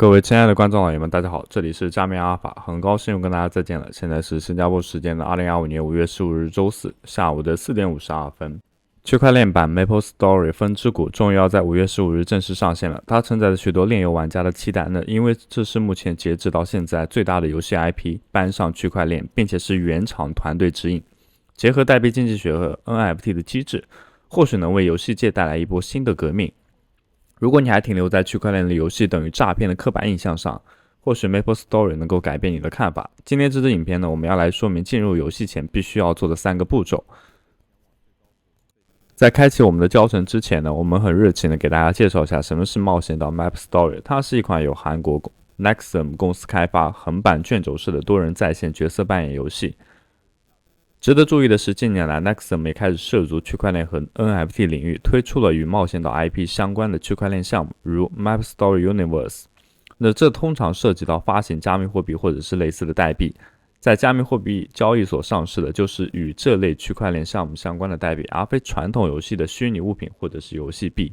各位亲爱的观众老爷们，大家好，这里是加密阿尔法，很高兴又跟大家再见了。现在是新加坡时间的2025年5月15日周四下午的4点52分。区块链版 MapleStory 分支股终于要在5月15日正式上线了，它承载了许多链游玩家的期待。因为这是目前截止到现在最大的游戏 IP 搬上区块链，并且是原厂团队指引，结合代币经济学和 NFT 的机制，或许能为游戏界带来一波新的革命。如果你还停留在区块链的游戏等于诈骗的刻板印象上，或许 MapleStory 能够改变你的看法。今天这支影片呢，我们要来说明进入游戏前必须要做的3个步骤。在开启我们的教程之前呢，我们很热情的给大家介绍一下什么是冒险岛 MapleStory。它是一款由韩国 Nexum 公司开发、横版卷轴式的多人在线角色扮演游戏。值得注意的是，近年来 Nexum 也开始涉足区块链和 NFT 领域，推出了与冒险岛 IP 相关的区块链项目，如 MapleStory Universe。这通常涉及到发行加密货币或者是类似的代币，在加密货币交易所上市的就是与这类区块链项目相关的代币，而非传统游戏的虚拟物品或者是游戏币。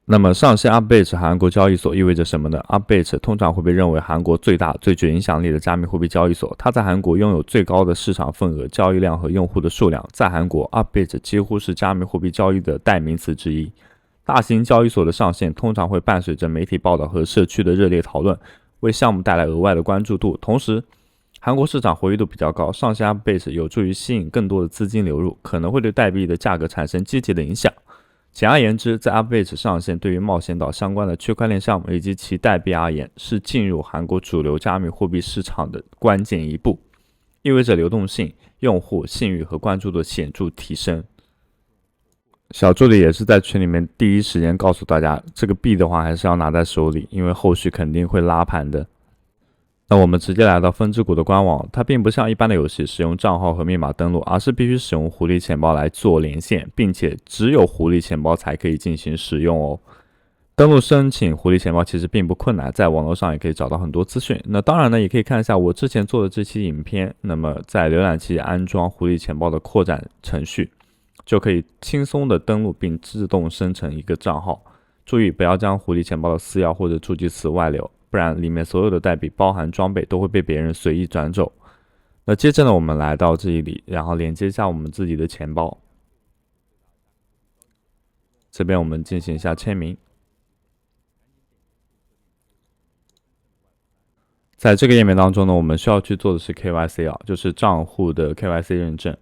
那么上线 Upbase 韩国交易所意味着什么呢？ Upbase 通常会被认为韩国最大、最具影响力的加密货币交易所，它在韩国拥有最高的市场份额、交易量和用户的数量。在韩国 Upbase 几乎是加密货币交易的代名词之一。大型交易所的上线通常会伴随着媒体报道和社区的热烈讨论，为项目带来额外的关注度。同时，韩国市场活跃度比较高，上线 Upbase 有助于吸引更多的资金流入，可能会对代币的价格产生积极的影响。简而言之，在 Upbase 上线对于冒险岛相关的区块链项目以及其代币而言，是进入韩国主流加密货币市场的关键一步，意味着流动性、用户信誉和关注度显著提升。小助理也是在群里面第一时间告诉大家，这个币的话还是要拿在手里，因为后续肯定会拉盘的。那我们直接来到分支股的官网，它并不像一般的游戏使用账号和密码登录，而是必须使用狐狸钱包来做连线，并且只有狐狸钱包才可以进行使用哦。登录申请狐狸钱包其实并不困难，在网络上也可以找到很多资讯。那当然呢，也可以看一下我之前做的这期影片，那么在浏览器安装狐狸钱包的扩展程序，就可以轻松的登录并自动生成一个账号。注意不要将狐狸钱包的私钥或者助记词外流，不然里面所有的代币包含装备都会被别人随意转走。那接着呢，我们来到这里，然后连接一下我们自己的钱包，这边我们进行一下签名。在这个页面当中呢，我们需要去做的是 KYC 就是账户的 KYC 认证。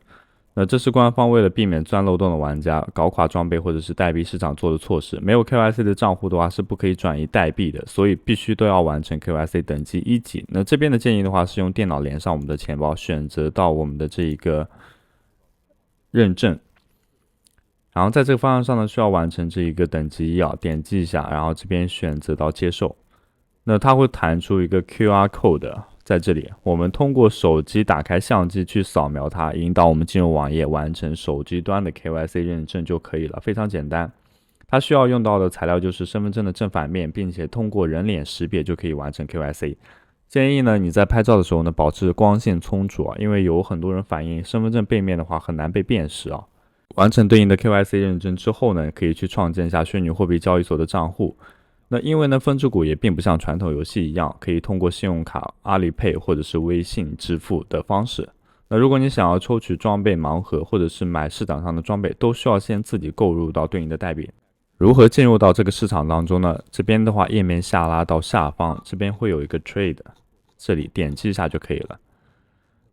那这是官方为了避免钻漏洞的玩家搞垮装备或者是代币市场做的措施。没有 KYC 的账户的话是不可以转移代币的，所以必须都要完成 KYC 等级1级。那这边的建议的话是用电脑连上我们的钱包，选择到我们的这一个认证，然后在这个方向上呢需要完成这一个等级1点击一下，然后这边选择到接受。那它会弹出一个 QR code， 在这里我们通过手机打开相机去扫描它，引导我们进入网页，完成手机端的 KYC 认证就可以了，非常简单。它需要用到的材料就是身份证的正反面，并且通过人脸识别就可以完成 KYC。 建议呢你在拍照的时候呢保持光线充足因为有很多人反映身份证背面的话很难被辨识完成对应的 KYC 认证之后呢，可以去创建一下虚拟货币交易所的账户。那因为呢，分支股也并不像传统游戏一样，可以通过信用卡、阿里 Pay 或者是微信支付的方式。那如果你想要抽取装备盲盒，或者是买市场上的装备，都需要先自己购入到对应的代币。如何进入到这个市场当中呢？这边的话，页面下拉到下方，这边会有一个 Trade， 这里点击一下就可以了。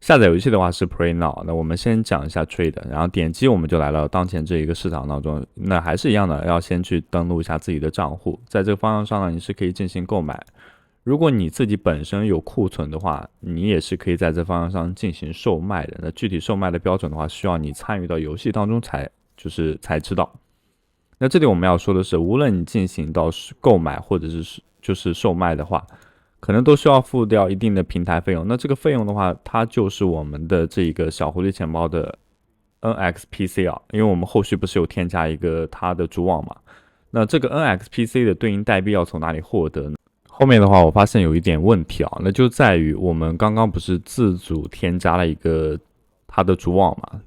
下载游戏的话是 Play Now， 那我们先讲一下 Trade， 然后点击我们就来到当前这一个市场当中。那还是一样的，要先去登录一下自己的账户，在这个方向上呢，你是可以进行购买。如果你自己本身有库存的话，你也是可以在这方向上进行售卖的。那具体售卖的标准的话，需要你参与到游戏当中才知道。那这里我们要说的是，无论你进行到购买或者是售卖的话，可能都需要付掉一定的平台费用。那这个费用的话，它就是我们的这个小狐狸钱包的 NXPC 因为我们后续不是有添加一个它的主网嘛。那这个 NXPC 的对应代币要从哪里获得呢？后面的话我发现有一点问题那就在于我们刚刚不是自主添加了一个它的主网嘛。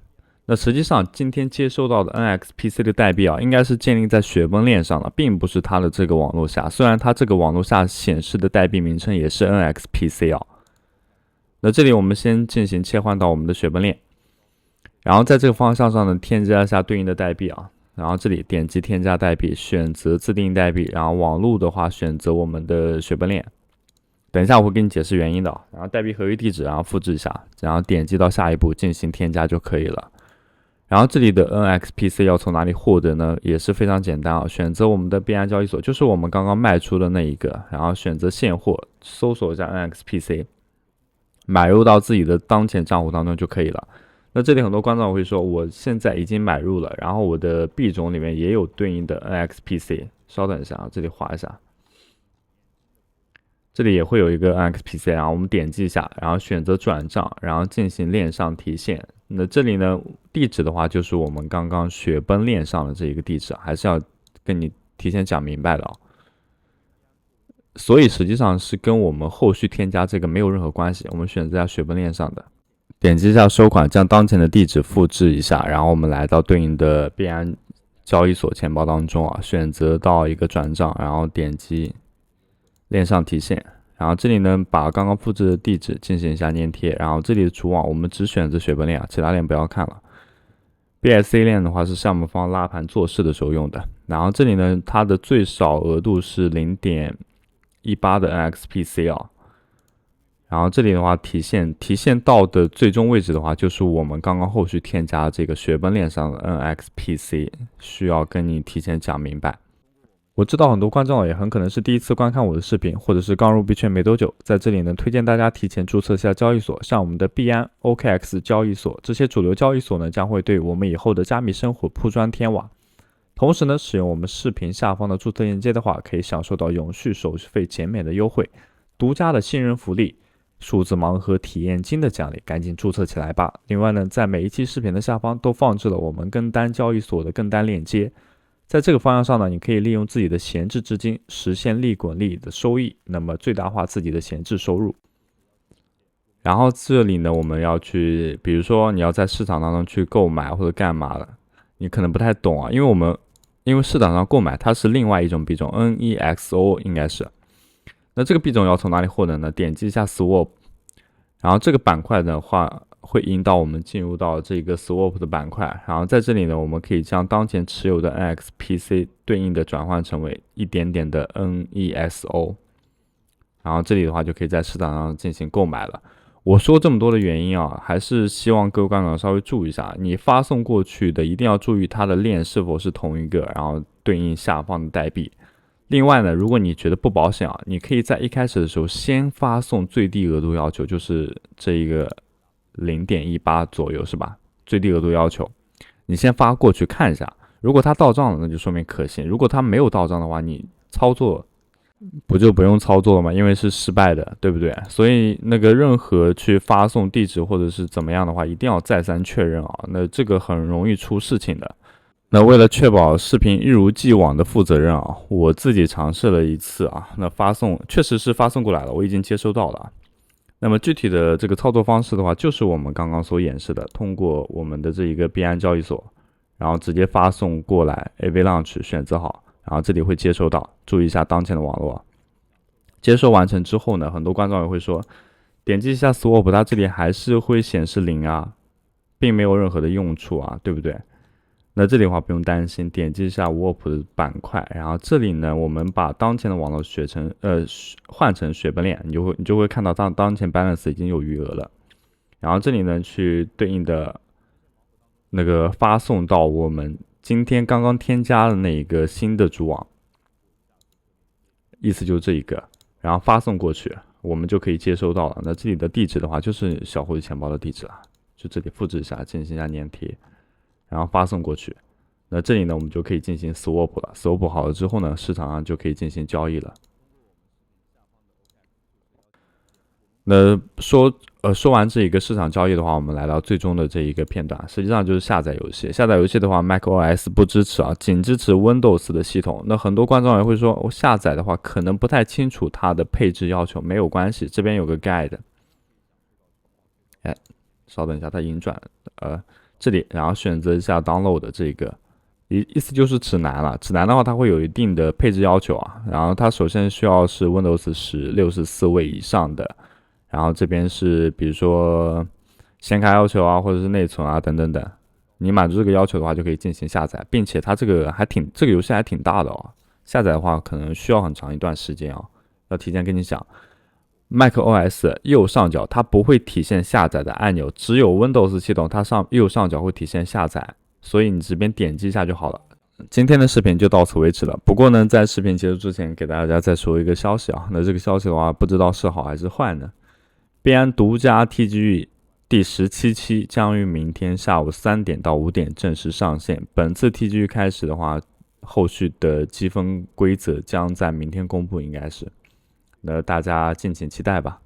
那实际上今天接收到的 NXPC 的代币啊，应该是建立在雪崩链上的，并不是它的这个网络下。虽然它这个网络下显示的代币名称也是 NXPC 啊。那这里我们先进行切换到我们的雪崩链，然后在这个方向上呢，添加一下对应的代币啊。然后这里点击添加代币，选择自定义代币，然后网路的话选择我们的雪崩链。等一下我会给你解释原因的。然后代币合约地址，然后复制一下，然后点击到下一步进行添加就可以了。然后这里的 NXPC 要从哪里获得呢？也是非常简单啊，选择我们的币安交易所，就是我们刚刚卖出的那一个，然后选择现货，搜索一下 NXPC， 买入到自己的当前账户当中就可以了。那这里很多观众会说，我现在已经买入了，然后我的币种里面也有对应的 NXPC， 稍等一下啊，这里划一下，这里也会有一个 NXPC， 然后我们点击一下，然后选择转账，然后进行链上提现。那这里呢，地址的话就是我们刚刚雪崩链上的这一个地址，还是要跟你提前讲明白的啊。所以实际上是跟我们后续添加这个没有任何关系。我们选择一下雪崩链上的，点击一下收款，将当前的地址复制一下，然后我们来到对应的币安交易所钱包当中啊，选择到一个转账，然后点击链上提现。然后这里呢，把刚刚复制的地址进行一下粘贴，然后这里的主网我们只选择雪崩链啊，其他链不要看了。BSC 链的话是项目方拉盘做事的时候用的。然后这里呢，它的最少额度是 0.18 的 NXPC 啊。然后这里的话，提现到的最终位置的话，就是我们刚刚后续添加这个雪崩链上的 NXPC， 需要跟你提前讲明白。我知道很多观众也很可能是第一次观看我的视频，或者是刚入币圈没多久，在这里呢，推荐大家提前注册下交易所，像我们的币安、OKX 交易所，这些主流交易所呢，将会对我们以后的加密生活铺砖添瓦。同时呢，使用我们视频下方的注册链接的话，可以享受到永续手续费减免的优惠，独家的新人福利，数字盲盒体验金的奖励，赶紧注册起来吧。另外呢，在每一期视频的下方都放置了我们跟单交易所的跟单链接。在这个方向上呢，你可以利用自己的闲置资金实现利滚利的收益，那么最大化自己的闲置收入。然后这里呢，我们要去，比如说你要在市场当中去购买或者干嘛的，你可能不太懂啊，因为市场上购买它是另外一种币种 NEXO 应该是。那这个币种要从哪里获得呢？点击一下 Swap， 然后这个板块的话会引导我们进入到这个 Swap 的板块，然后在这里呢，我们可以将当前持有的 NXPC 对应的转换成为一点点的 NEXO， 然后这里的话就可以在市场上进行购买了。我说这么多的原因啊，还是希望各位观众稍微注意一下，你发送过去的一定要注意它的链是否是同一个，然后对应下方的代币。另外呢，如果你觉得不保险啊，你可以在一开始的时候先发送最低额度要求，就是这一个0.18左右是吧？最低额度要求，你先发过去看一下，如果它到账了，那就说明可行；如果它没有到账的话，你操作不就不用操作了吗？因为是失败的，对不对？所以那个任何去发送地址或者是怎么样的话，一定要再三确认啊，那这个很容易出事情的。那为了确保视频一如既往的负责任啊，我自己尝试了一次啊，那发送确实是发送过来了，我已经接收到了。那么具体的这个操作方式的话，就是我们刚刚所演示的，通过我们的这一个币安交易所，然后直接发送过来 Avalanche 选择好，然后这里会接收到，注意一下当前的网络。接收完成之后呢，很多观众也会说，点击一下 Swap， 它这里还是会显示0啊，并没有任何的用处啊，对不对？那这里的话不用担心，点击一下 Warp 的板块，然后这里呢，我们把当前的网络换成雪崩链，你就会看到当前 balance 已经有余额了。然后这里呢，去对应的那个发送到我们今天刚刚添加的那一个新的主网，意思就是这一个，然后发送过去，我们就可以接收到了。那这里的地址的话，就是小狐狸钱包的地址了，就这里复制一下，进行一下粘贴。然后发送过去，那这里呢，我们就可以进行 swap 了。swap 好了之后呢，市场上就可以进行交易了。那说完这一个市场交易的话，我们来到最终的这一个片段，实际上就是下载游戏。下载游戏的话 ，macOS 不支持啊，仅支持 Windows 的系统。那很多观众也会说，我下载的话可能不太清楚它的配置要求，没有关系，这边有个 guide。哎，稍等一下，它已经转这里，然后选择一下 download 这个，意思就是指南了。指南的话，它会有一定的配置要求啊。然后它首先需要是 Windows 10 64位以上的，然后这边是比如说显卡要求啊，或者是内存啊等等等。你满足这个要求的话，就可以进行下载，并且它这个游戏还挺大的哦。下载的话可能需要很长一段时间啊，要提前跟你讲。macOS 右上角它不会体现下载的按钮，只有 Windows 系统它右上角会体现下载，所以你这边点击一下就好了。今天的视频就到此为止了。不过呢，在视频结束之前，给大家再说一个消息啊。那这个消息的话，不知道是好还是坏呢？币安独家 TGE 第17期将于明天下午3点到5点正式上线。本次 TGE 开始的话，后续的积分规则将在明天公布，应该是。那大家敬请期待吧。